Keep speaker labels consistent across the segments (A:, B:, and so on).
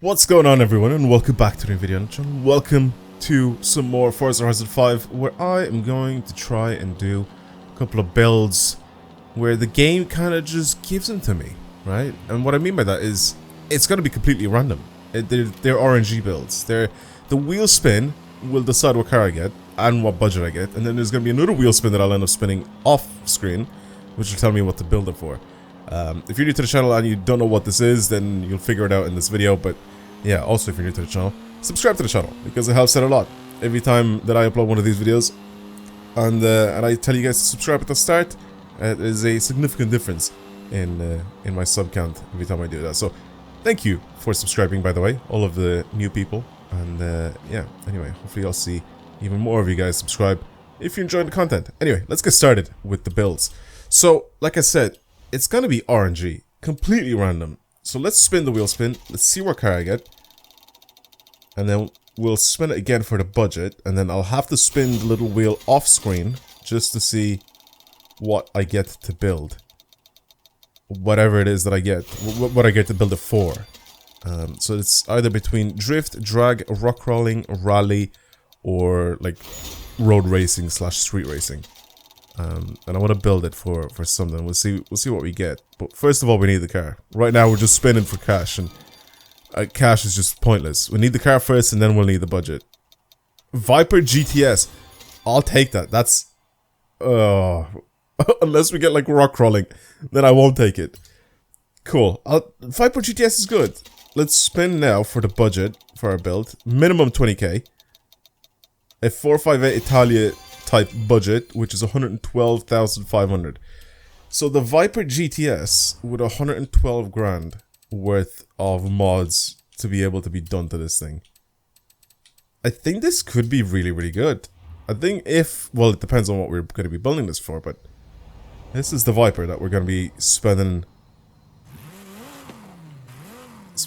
A: What's going on, everyone, and welcome back to the video on the channel. Welcome to some more Forza Horizon 5, where I am going to try and do a couple of builds where the game kind of just gives them to me, right? And what I mean by that is it's going to be completely random. They're RNG builds. The wheel spin will decide what car I get and what budget I get, and then there's going to be another wheel spin that I'll end up spinning off screen, which will tell me what to build it for. If you're new to the channel and you don't know what this is, then you'll figure it out in this video. But yeah, also if you're new to the channel, subscribe to the channel because it helps out a lot. Every time that I upload one of these videos and I tell you guys to subscribe at the start, it is a significant difference in my sub count every time I do that. So thank you for subscribing, by the way, all of the new people. And yeah, anyway, hopefully I'll see even more of you guys subscribe if you're enjoying the content. Anyway, let's get started with the builds. So like I said, it's going to be RNG, completely random. So let's spin the wheel spin, let's see what car I get. And then we'll spin it again for the budget, and then I'll have to spin the little wheel off screen just to see what I get to build. Whatever it is that I get, what I get to build it for. So it's either between drift, drag, rock crawling, rally, or like road racing / street racing. And I want to build it for something. We'll see what we get. But first of all, we need the car. Right now, we're just spinning for cash, and cash is just pointless. We need the car first, and then we'll need the budget. Viper GTS, I'll take that. That's unless we get like rock crawling, then I won't take it. Cool. Viper GTS is good. Let's spin now for the budget for our build. Minimum 20k. A 458 Italia type budget, which is 112,500. So the Viper GTS with 112 grand worth of mods to be able to be done to this thing. I think this could be really, really good. I think well, it depends on what we're going to be building this for, but this is the Viper that we're going to be spending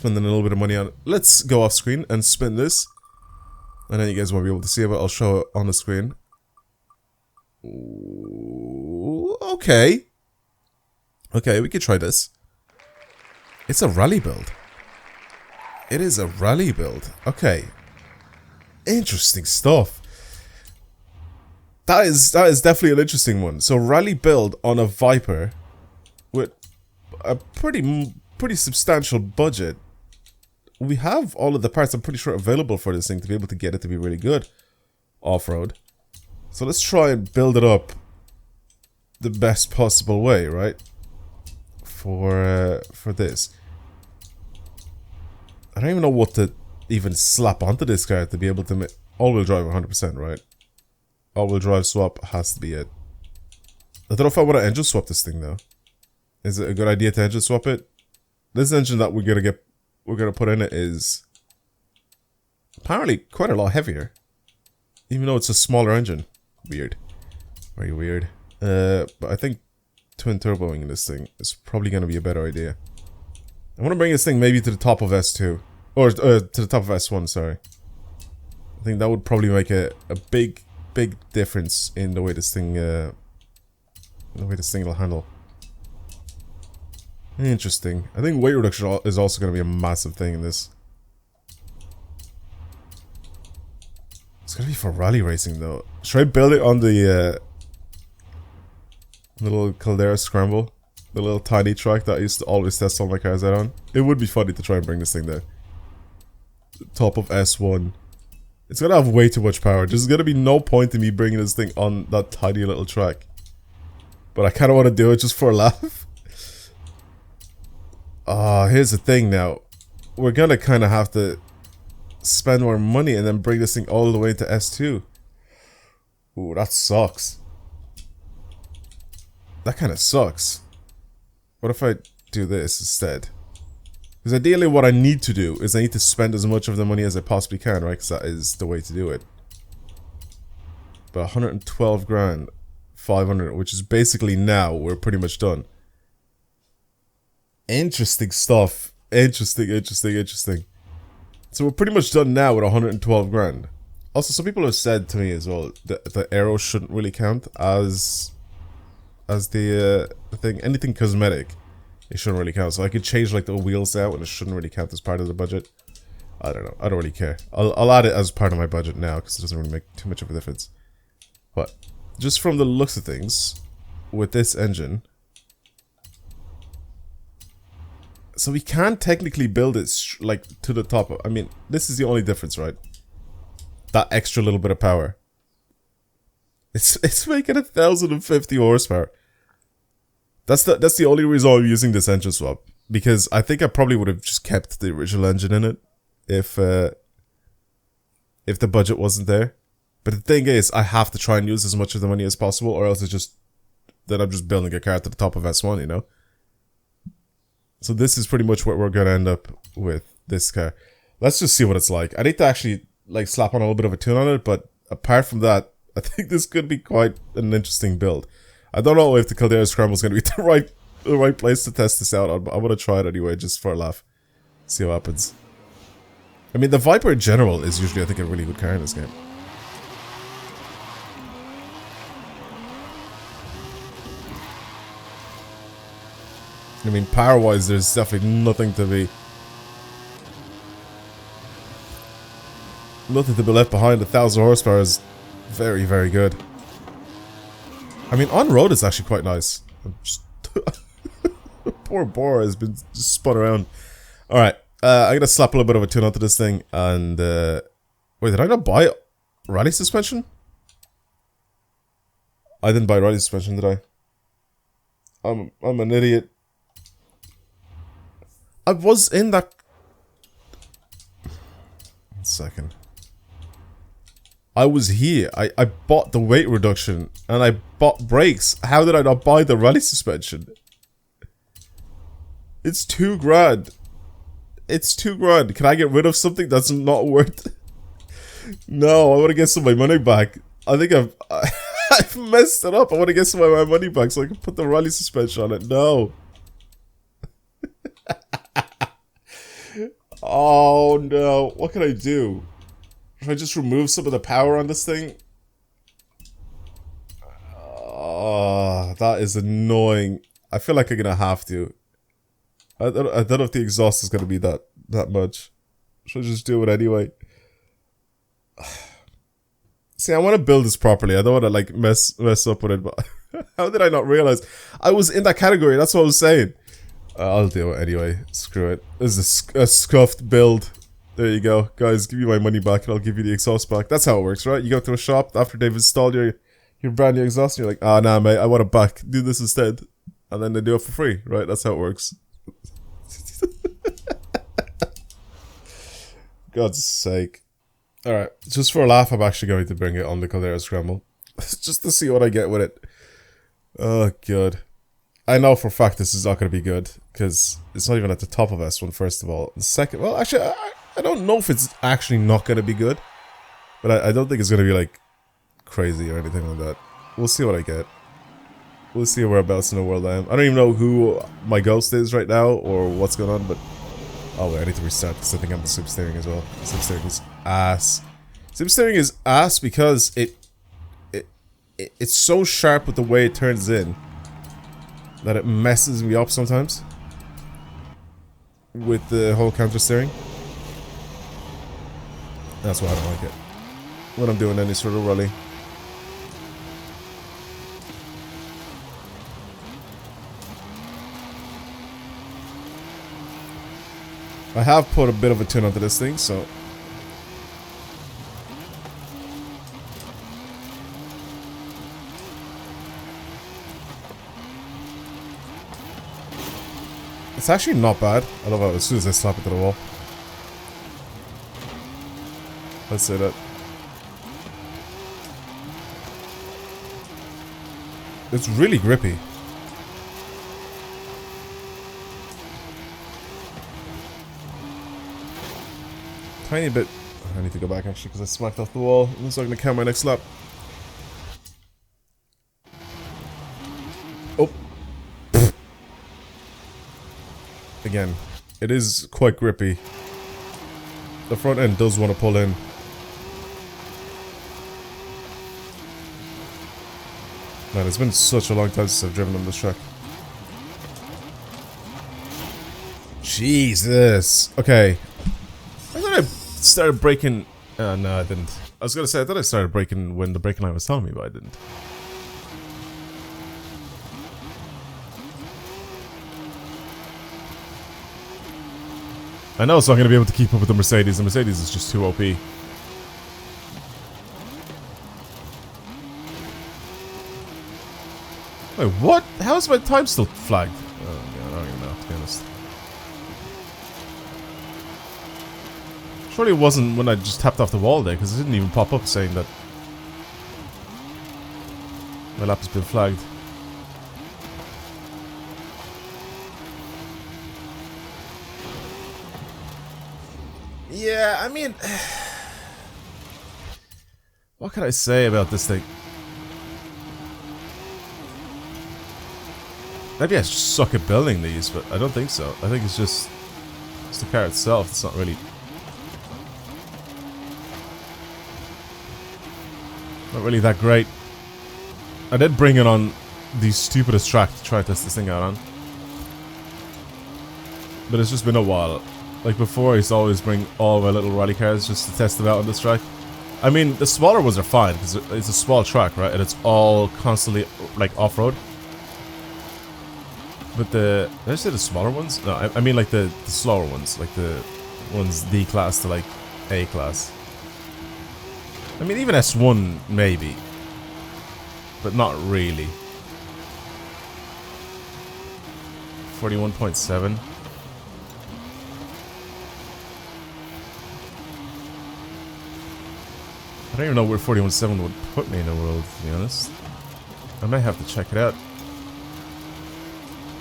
A: a little bit of money on. Let's go off screen and spin this, and then you guys won't be able to see it, but I'll show it on the screen. Ooh, okay, we could try this. It's a rally build. It is a rally build. Okay, interesting stuff. That is definitely an interesting one. So rally build on a Viper with a pretty substantial budget. We have all of the parts, I'm pretty sure, available for this thing to be able to get it to be really good off-road. So let's try and build it up the best possible way, right? For this. I don't even know what to even slap onto this car to be able to make all-wheel drive 100%, right? All-wheel drive swap has to be it. I don't know if I want to engine swap this thing though. Is it a good idea to engine swap it? This engine that we're gonna put in it is apparently quite a lot heavier, even though it's a smaller engine. Weird, very weird. But I think twin turboing this thing is probably gonna be a better idea. I want to bring this thing maybe to the top of S2, or to the top of S1. Sorry. I think that would probably make a big difference in the way this thing will handle. Interesting. I think weight reduction is also going to be a massive thing in this. It's going to be for rally racing though. Should I build it on the little Caldera Scramble? The little tiny track that I used to always test all my cars out on? It would be funny to try and bring this thing there. Top of S1. It's going to have way too much power. There's going to be no point in me bringing this thing on that tiny little track. But I kind of want to do it just for a laugh. Here's the thing now. We're going to kind of have to spend more money and then bring this thing all the way to S2. Ooh, that sucks. That kind of sucks. What if I do this instead? Because ideally what I need to do is I need to spend as much of the money as I possibly can, right? Because that is the way to do it. But 112 grand, 500, which is basically now we're pretty much done. Interesting stuff. Interesting. So we're pretty much done now with 112 grand. Also, some people have said to me as well that the arrow shouldn't really count as the thing. Anything cosmetic, it shouldn't really count. So I could change like the wheels out and it shouldn't really count as part of the budget. I don't know. I don't really care. I'll add it as part of my budget now because it doesn't really make too much of a difference. But just from the looks of things, with this engine, so we can technically build it like to the top. I mean, this is the only difference, right? That extra little bit of power. It's making 1,050 horsepower. That's the only reason I'm using this engine swap, because I think I probably would have just kept the original engine in it if the budget wasn't there. But the thing is, I have to try and use as much of the money as possible, or else then I'm just building a car to the top of S1, you know? So this is pretty much what we're going to end up with this car. Let's just see what it's like. I need to actually like slap on a little bit of a tune on it, but apart from that, I think this could be quite an interesting build. I don't know if the Caldera Scramble is going to be the right place to test this out. I'm going to try it anyway, just for a laugh. See what happens. I mean, the Viper in general is usually, I think, a really good car in this game. I mean, power-wise, there's definitely nothing to be left behind. 1,000 horsepower is very, very good. I mean, on road it's actually quite nice. I'm just poor boar has been just spun around. Alright, I'm gonna slap a little bit of a tune onto this thing, and wait, did I not buy rally suspension? I didn't buy rally suspension, did I? I'm an idiot. I was in that... 1 second. I was here. I bought the weight reduction and I bought brakes. How did I not buy the rally suspension? It's $2,000. It's $2,000. Can I get rid of something that's not worth it? No, I want to get some of my money back. I think I've messed it up. I want to get some of my money back so I can put the rally suspension on it. No. Oh no. What can I do? If I just remove some of the power on this thing? Oh, that is annoying. I feel like I'm gonna have to. I don't know if the exhaust is gonna be that much. Should I just do it anyway? See, I want to build this properly. I don't want to like mess up with it, but how did I not realize? I was in that category, that's what I was saying. I'll do it anyway. Screw it. This is a scuffed build. There you go. Guys, give me my money back and I'll give you the exhaust back. That's how it works, right? You go to a shop after they've installed your brand new exhaust and you're like, ah, nah, mate, I want it back. Do this instead. And then they do it for free, right? That's how it works. God's sake. Alright, just for a laugh, I'm actually going to bring it on the Caldera Scramble. Just to see what I get with it. Oh, God. I know for a fact this is not going to be good, because it's not even at the top of S1, first of all. And second, well, actually, I don't know if it's actually not going to be good, but I don't think it's going to be, like, crazy or anything like that. We'll see what I get. We'll see whereabouts in the world I am. I don't even know who my ghost is right now, or what's going on, but... Oh, wait, I need to restart, because I think I'm the super steering as well. Super steering is ass. Super steering is ass because it's so sharp with the way it turns in that it messes me up sometimes with the whole counter steering. That's why I don't like it when I'm doing any sort of rally. I have put a bit of a tune onto this thing, so... It's actually not bad. I love how as soon as I slap it to the wall. Let's say that. It's really grippy. Tiny bit. I need to go back actually because I smacked off the wall. Looks like I'm gonna count my next lap. Oh. Again, it is quite grippy. The front end does want to pull in. Man, it's been such a long time since I've driven on this track. Jesus. Okay. I thought I started braking. No, I didn't. I was gonna say I thought I started braking when the braking line was telling me, but I didn't. I know it's not gonna be able to keep up with the Mercedes. The Mercedes is just too OP. Wait, what? How is my time still flagged? Oh, yeah, I don't even know, to be honest. Surely it wasn't when I just tapped off the wall there, because it didn't even pop up saying that my lap has been flagged. Yeah, I mean, what can I say about this thing? Maybe I just suck at building these, but I don't think so. I think it's just the car itself. It's not really that great. I did bring it on the stupidest track to try to test this thing out on, but it's just been a while. Like before, I used to always bring all my little rally cars just to test them out on this track. I mean, the smaller ones are fine because it's a small track, right? And it's all constantly like off-road. But did I say the smaller ones? No, I mean like the slower ones, like the ones D class to like A class. I mean, even S1 maybe, but not really. 41.7. I don't even know where 41.7 would put me in the world, to be honest. I might have to check it out.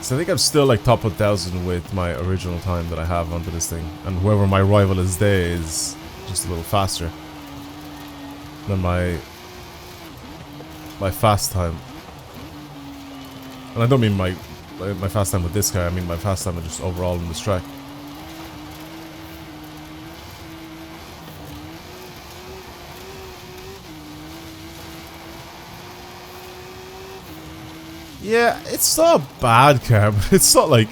A: So I think I'm still like top 1000 with my original time that I have onto this thing. And whoever my rival is there is just a little faster than my fast time. And I don't mean my fast time with this guy, I mean my fast time just overall on this track. Yeah, it's not a bad car, but it's not like...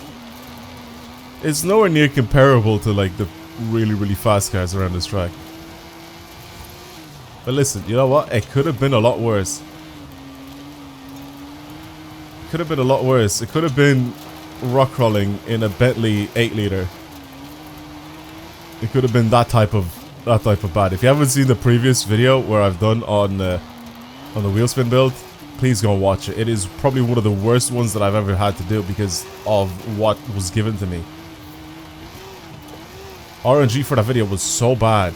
A: It's nowhere near comparable to like the really, really fast cars around this track. But listen, you know what? It could have been a lot worse. It could have been a lot worse. It could have been rock crawling in a Bentley 8 liter. It could have been that type of bad. If you haven't seen the previous video where I've done on the wheel spin build, please go and watch it. It is probably one of the worst ones that I've ever had to do because of what was given to me. RNG for that video was so bad.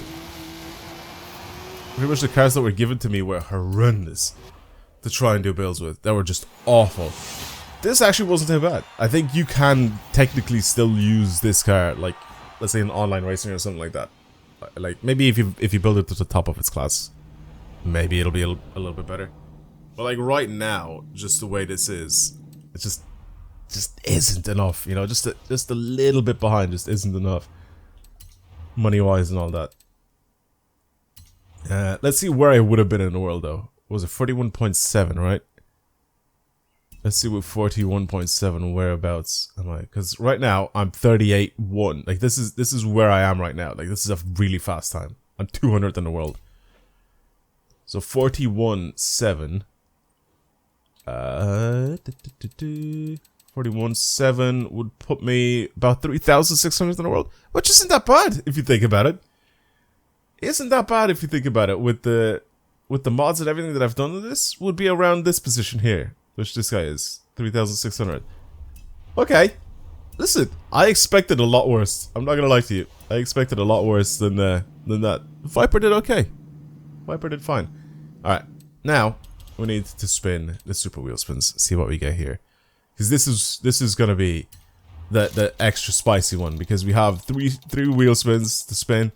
A: Pretty much the cars that were given to me were horrendous to try and do builds with. They were just awful. This actually wasn't too bad. I think you can technically still use this car, like, let's say in online racing or something like that. Like, maybe if you build it to the top of its class, maybe it'll be a little bit better. But like right now, just the way this is, it just isn't enough, you know, just a little bit behind just isn't enough. Money-wise and all that. Let's see where I would have been in the world though. Was it 41.7, right? Let's see with 41.7 whereabouts am I? Because right now I'm 38.1. Like this is where I am right now. Like this is a really fast time. I'm 200th in the world. So 41.7. 41.7 would put me about 3,600 in the world, which isn't that bad if you think about it. Isn't that bad if you think about it? With the mods and everything that I've done to this, would be around this position here, which this guy is 3,600. Okay, listen, I expected a lot worse. I'm not gonna lie to you. I expected a lot worse than that. Viper did okay. Viper did fine. All right, now we need to spin the super wheel spins. See what we get here, because this is gonna be the extra spicy one because we have three wheel spins to spin.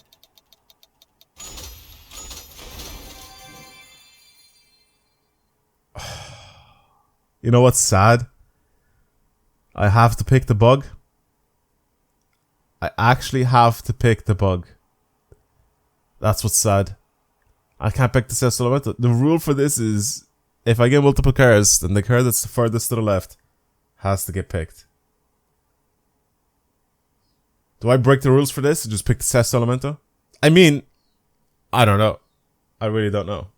A: You know what's sad? I have to pick the bug. I actually have to pick the bug. That's what's sad. I can't pick the Sesto Elemento. The rule for this is, if I get multiple cars, then the car that's the furthest to the left has to get picked. Do I break the rules for this and just pick the Sesto Elemento? I mean, I don't know. I really don't know.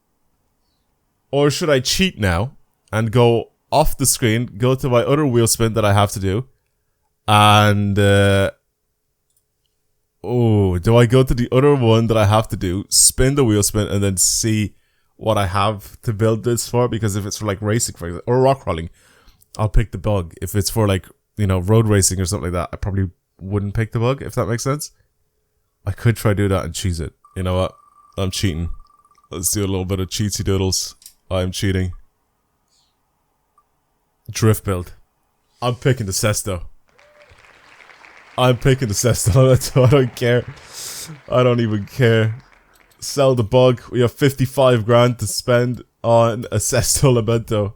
A: Or should I cheat now and go off the screen, go to my other wheel spin that I have to do, and do I go to the other one that I have to do, spin the wheel spin, and then see what I have to build this for? Because if it's for like racing, for example, or rock crawling, I'll pick the bug. If it's for like, you know, road racing or something like that, I probably wouldn't pick the bug, if that makes sense. I could try to do that and cheese it. You know what? I'm cheating. Let's do a little bit of cheatsy doodles. I'm cheating. Drift build. I'm picking the Sesto. I'm picking the Sesto. I don't care. I don't even care. Sell the bug. We have 55 grand to spend on a Sesto Lamento.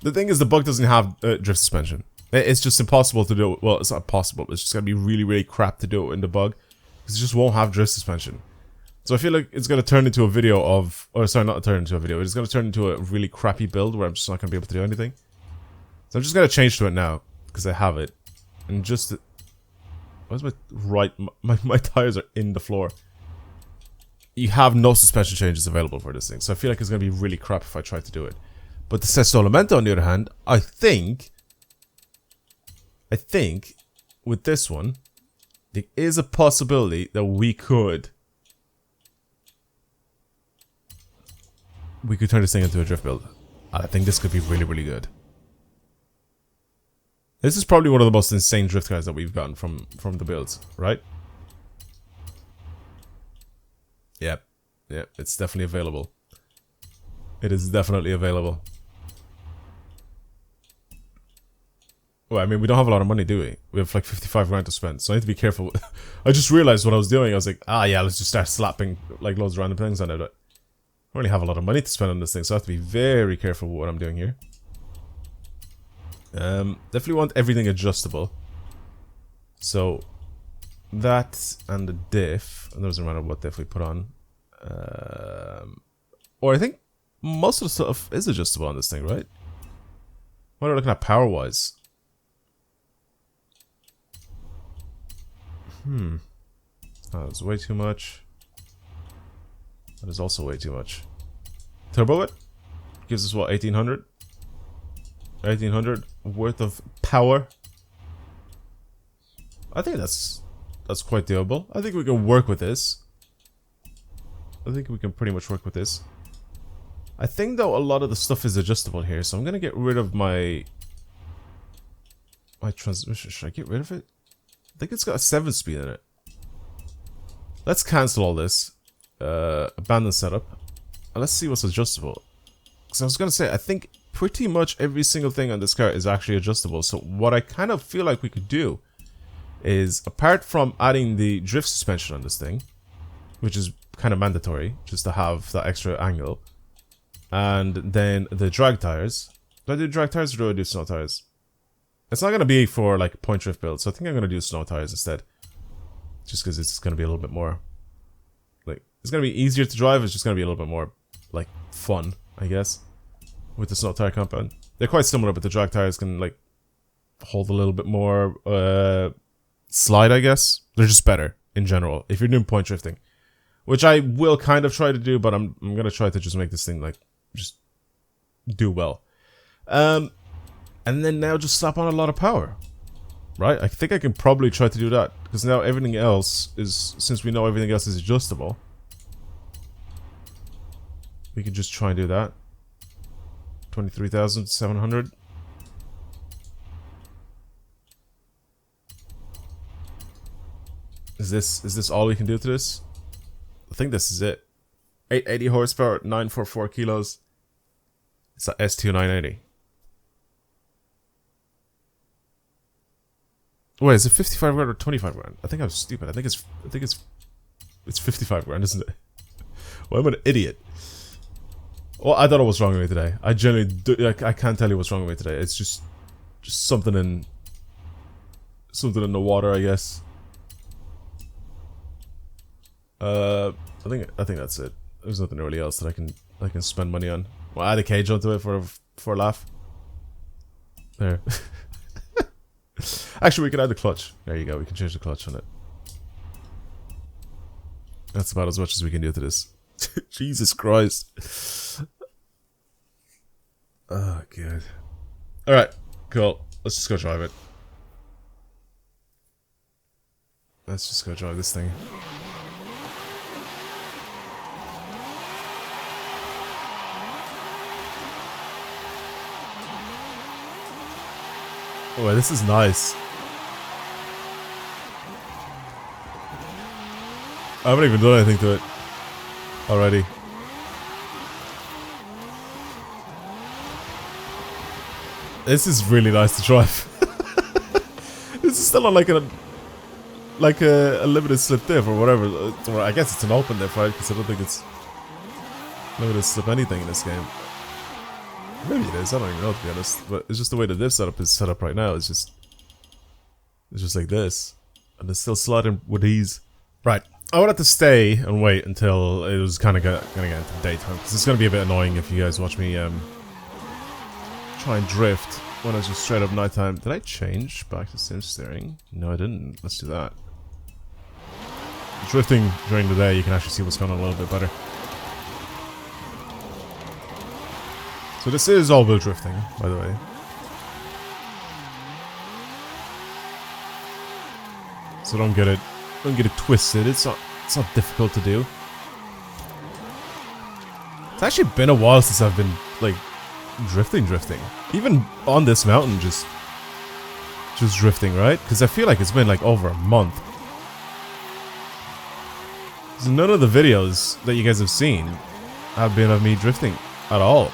A: The thing is, the bug doesn't have drift suspension. It's just impossible to do it. Well, it's not possible. It's just gonna be really, really crap to do it in the bug. Because it just won't have drift suspension. So I feel like it's gonna turn into a video of... Or sorry, not turn into a video. It's gonna turn into a really crappy build where I'm just not gonna be able to do anything. So I'm just gonna change to it now. Because I have it. And just... Where's my right... My tires are in the floor. You have no suspension changes available for this thing. So I feel like it's gonna be really crap if I try to do it. But the Sesto Lamento, on the other hand, I think with this one, there is a possibility that we could turn this thing into a drift build. I think this could be really, really good. This is probably one of the most insane drift cars that we've gotten from the builds, right? Yep, it's definitely available. It is definitely available. Well, I mean, we don't have a lot of money, do we? We have like 55 grand to spend, so I need to be careful. I just realized what I was doing. I was like, ah, yeah, let's just start slapping like loads of random things on it. I don't really have a lot of money to spend on this thing, so I have to be very careful with what I'm doing here. Definitely want everything adjustable. So that and the diff, and doesn't matter what diff we put on. Or I think most of the stuff is adjustable on this thing, right? What are we looking at power-wise? Oh, that's way too much. That is also way too much. Turbo it gives us what, 1800? 1800 worth of power. I think that's quite doable. I think we can work with this. I think we can pretty much work with this. I think though a lot of the stuff is adjustable here, so I'm gonna get rid of my transmission. Should I get rid of it? I think it's got a 7-speed in it. Let's cancel all this. Abandon setup. And let's see what's adjustable. Because I was gonna say, I think pretty much every single thing on this car is actually adjustable. So what I kind of feel like we could do is, apart from adding the drift suspension on this thing, which is kind of mandatory, just to have that extra angle, and then the drag tires. Do I do drag tires or do I do snow tires? It's not going to be for like point drift build, so I think I'm going to do snow tires instead. Just because it's going to be a little bit more, like, it's going to be easier to drive, it's just going to be a little bit more, like, fun, I guess, with the snow tire compound. They're quite similar, but the drag tires can, like, hold a little bit more, slide, I guess. They're just better, in general, if you're doing point drifting. Which I will kind of try to do, but I'm going to try to just make this thing, like, just do well. And then now just slap on a lot of power. Right? I think I can probably try to do that. Because now everything else is... Since we know everything else is adjustable, we can just try and do that. 23,700. Is this all we can do to this? I think this is it. 880 horsepower, 944 kilos. It's a S2 980. Wait, is it 55 grand or 25 grand? I think I'm stupid. I think it's 55 grand, isn't it? Well, I'm an idiot. Well, I don't know what's wrong with me today. I genuinely do, I can't tell you what's wrong with me today. It's just something in the water, I guess. I think that's it. There's nothing really else that I can spend money on. Well, add a cage onto it for a laugh. There. Actually, we can add the clutch. There you go. We can change the clutch on it. That's about as much as we can do to this. Jesus Christ. Oh, God. Alright, cool. Let's just go drive it. Let's just go drive this thing. Oh, this is nice. I haven't even done anything to it already. This is really nice to drive. This is still on like a limited slip diff or whatever. Or I guess it's an open diff, right? Because I don't think it's limited slip anything in this game. Maybe it is. I don't even know, to be honest. But it's just the way the diff setup is set up right now. It's just like this, and it's still sliding with ease. Right. I wanted to stay and wait until it was kind of gonna get into daytime, because it's gonna be a bit annoying if you guys watch me try and drift when it's just straight up nighttime. Did I change back to sim steering? No, I didn't. Let's do that. Drifting during the day, you can actually see what's going on a little bit better. So this is all-wheel drifting, by the way. So don't get it twisted. It's not difficult to do. It's actually been a while since I've been like drifting. Even on this mountain, just drifting, right? Because I feel like it's been like over a month. None of the videos that you guys have seen have been of me drifting at all.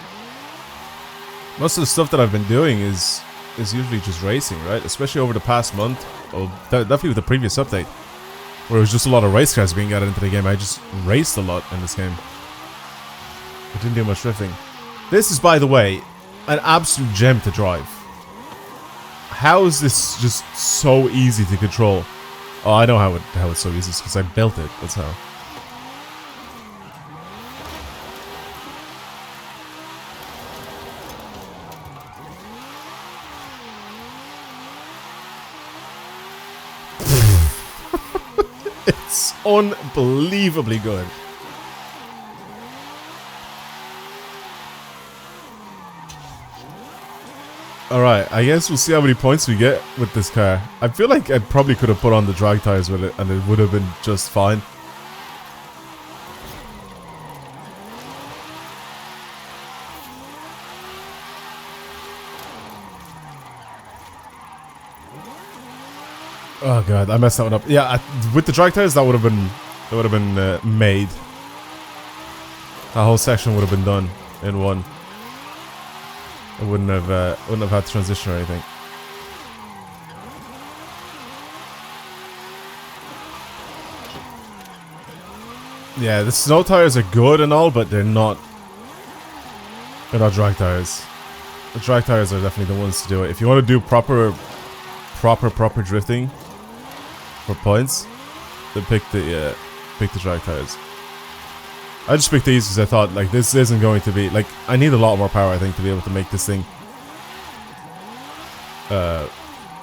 A: Most of the stuff that I've been doing is usually just racing, right? Especially over the past month. Oh, definitely with the previous update, where it was just a lot of race cars being added into the game. I just raced a lot in this game. I didn't do much drifting. This is, by the way, an absolute gem to drive. How is this just so easy to control? Oh, I know how it's so easy. It's because I built it. That's how. It's unbelievably good. Alright, I guess we'll see how many points we get with this car. I feel like I probably could have put on the drag tires with it and it would have been just fine. Oh god, I messed that one up. Yeah, with the drag tires, that would have been made. That whole section would have been done in one. I wouldn't have had transition or anything. Yeah, the snow tires are good and all, but they're not drag tires. The drag tires are definitely the ones to do it. If you want to do proper drifting for points, then pick the drag tires. I just picked these because I thought, like, this isn't going to be, like, I need a lot more power, I think, to be able to make this thing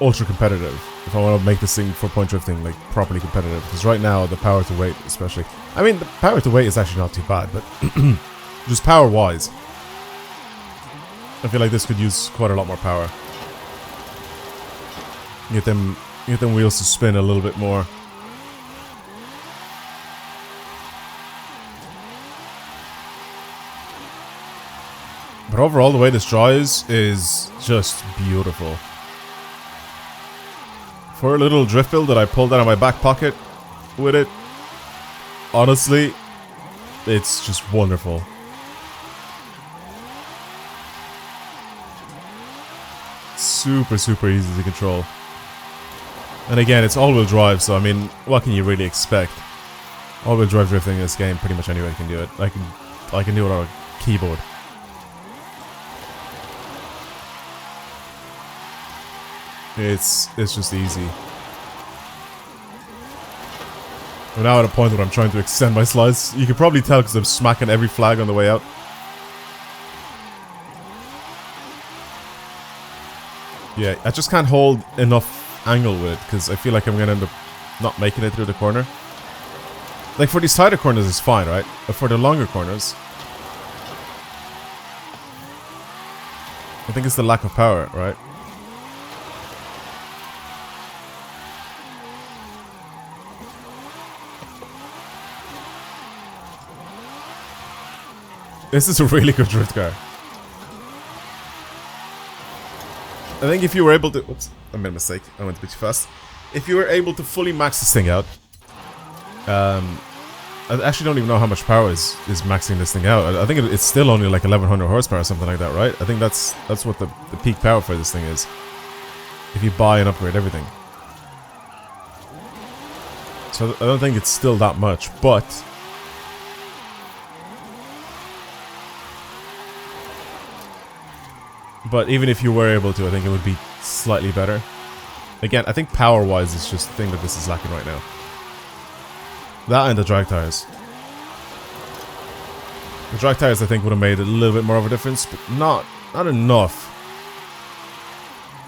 A: ultra competitive. If I want to make this thing for point drifting, like, properly competitive. Because right now, the power to weight, especially, I mean, the power to weight is actually not too bad, but just power wise, I feel like this could use quite a lot more power. Get them wheels to spin a little bit more. But overall, the way this drives is just beautiful. For a little drift build that I pulled out of my back pocket with it, honestly, it's just wonderful. Super, super easy to control. And again, it's all-wheel drive, so I mean, what can you really expect? All-wheel drive drifting in this game, pretty much anybody can do it. I can do it on a keyboard. It's just easy. I'm now at a point where I'm trying to extend my slides. You can probably tell because I'm smacking every flag on the way out. Yeah, I just can't hold enough angle with it because I feel like I'm going to end up not making it through the corner. Like, for these tighter corners, it's fine, right? But for the longer corners, I think it's the lack of power, right? This is a really good drift car. I think if you were able to... Oops, I made a mistake. I went a bit too fast. If you were able to fully max this thing out... I actually don't even know how much power is maxing this thing out. I think it's still only like 1100 horsepower or something like that, right? I think that's what the peak power for this thing is. If you buy and upgrade everything. So I don't think it's still that much, but... But even if you were able to, I think it would be slightly better. Again, I think power-wise is just the thing that this is lacking right now. That and the drag tires. The drag tires, I think, would have made a little bit more of a difference, but not enough.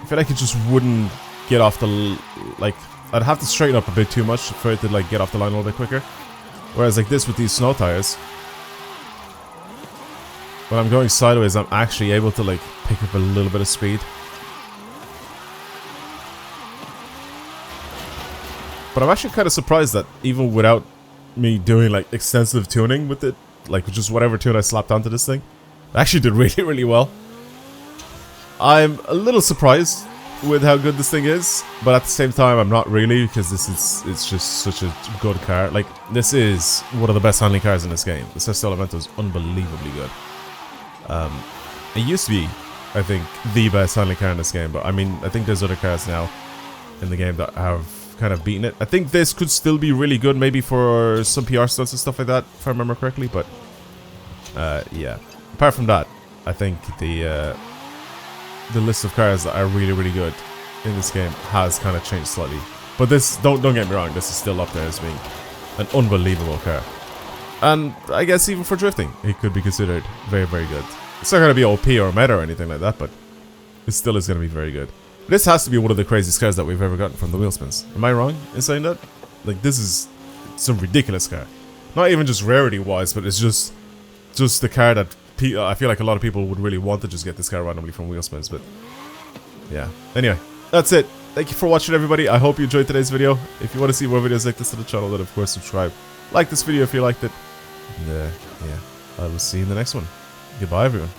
A: I feel like it just wouldn't get off the... Like, I'd have to straighten up a bit too much for it to, like, get off the line a little bit quicker. Whereas, like this with these snow tires, when I'm going sideways, I'm actually able to, like, pick up a little bit of speed. But I'm actually kind of surprised that even without me doing like extensive tuning with it, like just whatever tune I slapped onto this thing, it actually did really, really well. I'm a little surprised with how good this thing is, but at the same time I'm not really, because it's just such a good car. Like, this is one of the best handling cars in this game. The Sesto is unbelievably good. It used to be, I think, the best handling car in this game, but I mean, I think there's other cars now in the game that have kind of beaten it. I think this could still be really good, maybe for some PR stunts and stuff like that, if I remember correctly, but yeah. Apart from that, I think the list of cars that are really, really good in this game has kind of changed slightly. But this, don't get me wrong, this is still up there as being an unbelievable car. And I guess even for drifting, it could be considered very, very good. It's not going to be OP or meta or anything like that, but it still is going to be very good. This has to be one of the craziest cars that we've ever gotten from the wheel spins. Am I wrong in saying that? Like, this is some ridiculous car. Not even just rarity-wise, but it's just the car that I feel like a lot of people would really want to just get this car randomly from wheel spins, but yeah. Anyway, that's it. Thank you for watching, everybody. I hope you enjoyed today's video. If you want to see more videos like this to the channel, then of course subscribe. Like this video if you liked it. And yeah, I will see you in the next one. Goodbye, everyone.